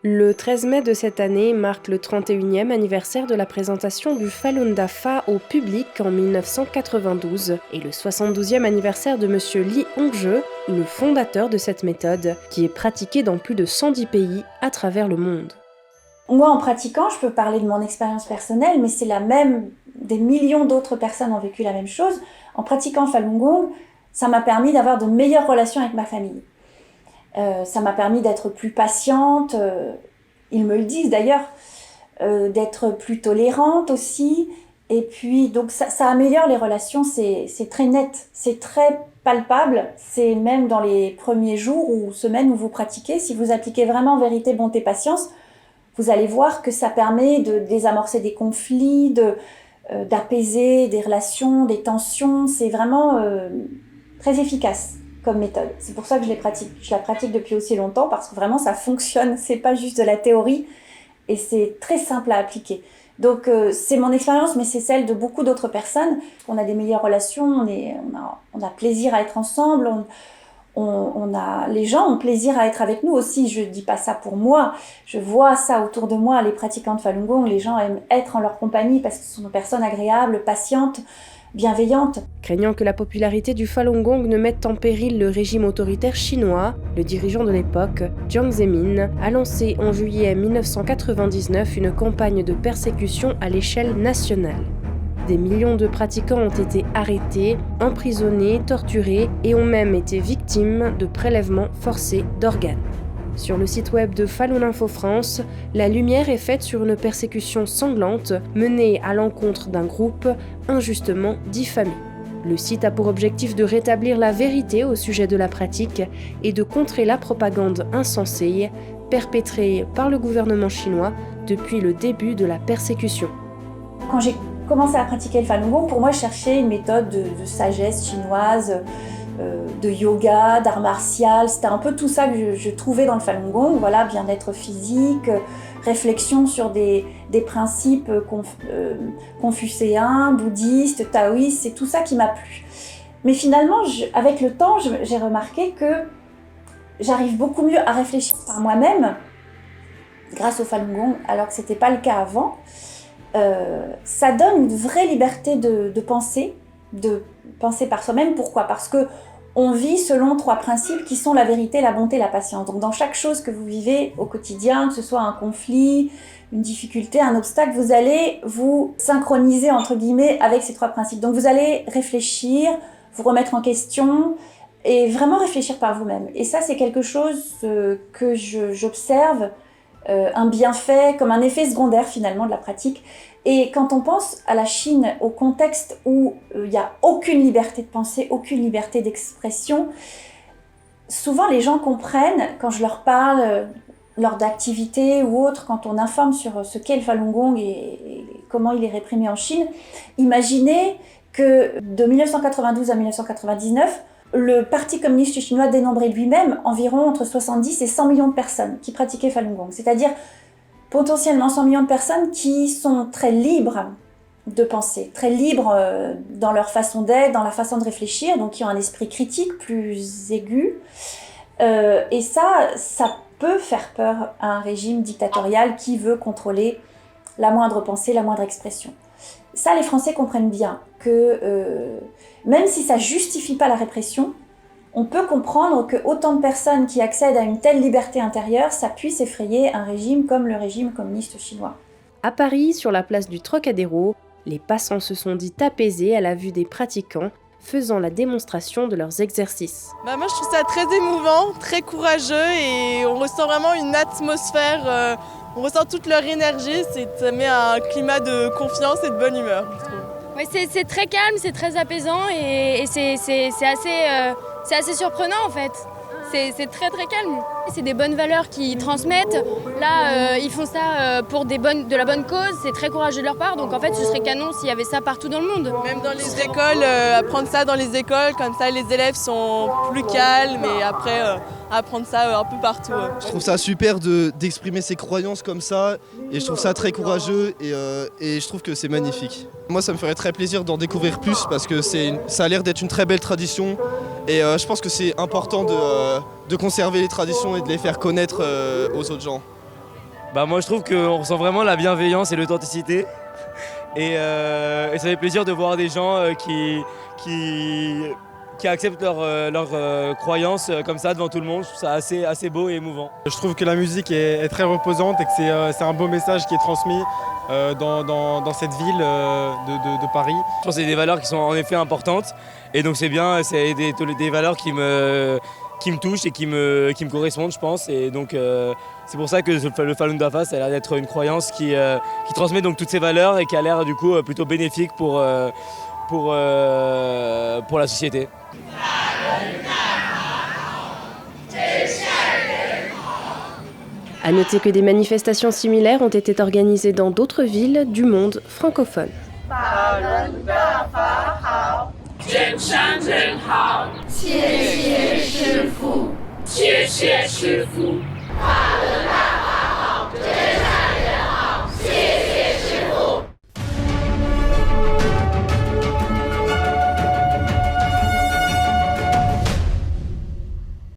Le 13 mai de cette année marque le 31e anniversaire de la présentation du Falun Dafa au public en 1992 et le 72e anniversaire de Monsieur Li Hongzhi, le fondateur de cette méthode, qui est pratiquée dans plus de 110 pays à travers le monde. Moi, en pratiquant, je peux parler de mon expérience personnelle, mais c'est la même, des millions d'autres personnes ont vécu la même chose. En pratiquant Falun Gong, ça m'a permis d'avoir de meilleures relations avec ma famille. Ça m'a permis d'être plus patiente, ils me le disent d'ailleurs, d'être plus tolérante aussi. Et puis, donc ça améliore les relations, c'est très net, c'est très palpable. C'est même dans les premiers jours ou semaines où vous pratiquez, si vous appliquez vraiment vérité, bonté, patience, vous allez voir que ça permet de désamorcer des conflits, d'apaiser des relations, des tensions. C'est vraiment très efficace comme méthode. C'est pour ça que je la pratique depuis aussi longtemps, parce que vraiment ça fonctionne, c'est pas juste de la théorie et c'est très simple à appliquer. Donc c'est mon expérience, mais c'est celle de beaucoup d'autres personnes. On a des meilleures relations, on a plaisir à être ensemble, les gens ont plaisir à être avec nous aussi. Je dis pas ça pour moi, je vois ça autour de moi, les pratiquants de Falun Gong, les gens aiment être en leur compagnie parce que ce sont des personnes agréables, patientes, bienveillante. Craignant que la popularité du Falun Gong ne mette en péril le régime autoritaire chinois, le dirigeant de l'époque, Jiang Zemin, a lancé en juillet 1999 une campagne de persécution à l'échelle nationale. Des millions de pratiquants ont été arrêtés, emprisonnés, torturés et ont même été victimes de prélèvements forcés d'organes. Sur le site web de Falun Info France, la lumière est faite sur une persécution sanglante menée à l'encontre d'un groupe injustement diffamé. Le site a pour objectif de rétablir la vérité au sujet de la pratique et de contrer la propagande insensée perpétrée par le gouvernement chinois depuis le début de la persécution. Quand j'ai commencé à pratiquer le Falun Gong, pour moi, je cherchais une méthode de sagesse chinoise, de yoga, d'art martial. C'était un peu tout ça que je trouvais dans le Falun Gong. Voilà, bien-être physique, réflexion sur des principes confucéens, bouddhistes, taoïstes. C'est tout ça qui m'a plu. Mais finalement, avec le temps, j'ai remarqué que j'arrive beaucoup mieux à réfléchir par moi-même grâce au Falun Gong, alors que ce n'était pas le cas avant. Ça donne une vraie liberté de penser par soi-même. Pourquoi ? Parce que on vit selon 3 principes qui sont la vérité, la bonté, la patience. Donc dans chaque chose que vous vivez au quotidien, que ce soit un conflit, une difficulté, un obstacle, vous allez vous synchroniser entre guillemets avec ces 3 principes. Donc vous allez réfléchir, vous remettre en question et vraiment réfléchir par vous-même. Et ça, c'est quelque chose que j'observe, un bienfait, comme un effet secondaire finalement de la pratique. Et quand on pense à la Chine, au contexte où il n'y a aucune liberté de pensée, aucune liberté d'expression, souvent les gens comprennent, quand je leur parle lors d'activités ou autres, quand on informe sur ce qu'est le Falun Gong et comment il est réprimé en Chine, imaginez que de 1992 à 1999, le Parti communiste chinois dénombrait lui-même environ entre 70 et 100 millions de personnes qui pratiquaient Falun Gong. C'est-à-dire potentiellement 100 millions de personnes qui sont très libres de penser, très libres dans leur façon d'être, dans la façon de réfléchir, donc qui ont un esprit critique plus aigu. Et ça peut faire peur à un régime dictatorial qui veut contrôler la moindre pensée, la moindre expression. Ça, les Français comprennent bien que même si ça ne justifie pas la répression, on peut comprendre que autant de personnes qui accèdent à une telle liberté intérieure, ça puisse effrayer un régime comme le régime communiste chinois. À Paris, sur la place du Trocadéro, les passants se sont dit apaisés à la vue des pratiquants faisant la démonstration de leurs exercices. Moi je trouve ça très émouvant, très courageux et on ressent vraiment une atmosphère, on ressent toute leur énergie, ça met un climat de confiance et de bonne humeur, je trouve. Oui, c'est très calme, c'est très apaisant et c'est assez surprenant en fait. C'est très très calme. C'est des bonnes valeurs qu'ils transmettent. Là, ils font ça pour de la bonne cause. C'est très courageux de leur part. Donc en fait, ce serait canon s'il y avait ça partout dans le monde. Même dans les écoles, apprendre ça dans les écoles, comme ça les élèves sont plus calmes et après apprendre ça un peu partout. Je trouve ça super d'exprimer ses croyances comme ça et je trouve ça très courageux et je trouve que c'est magnifique. Moi, ça me ferait très plaisir d'en découvrir plus parce que ça a l'air d'être une très belle tradition et je pense que c'est important de conserver les traditions et de les faire connaître aux autres gens. Moi je trouve qu'on ressent vraiment la bienveillance et l'authenticité. Et ça fait plaisir de voir des gens qui acceptent leur croyances comme ça devant tout le monde. Je trouve ça assez beau et émouvant. Je trouve que la musique est très reposante et que c'est un beau message qui est transmis dans cette ville de Paris. Je pense que c'est des valeurs qui sont en effet importantes et donc c'est bien, c'est des valeurs qui me touchent et qui me correspondent, je pense. Et donc c'est pour ça que le Falun Dafa, ça a l'air d'être une croyance qui transmet donc toutes ces valeurs et qui a l'air du coup plutôt bénéfique pour la société. À noter que des manifestations similaires ont été organisées dans d'autres villes du monde francophone. Falun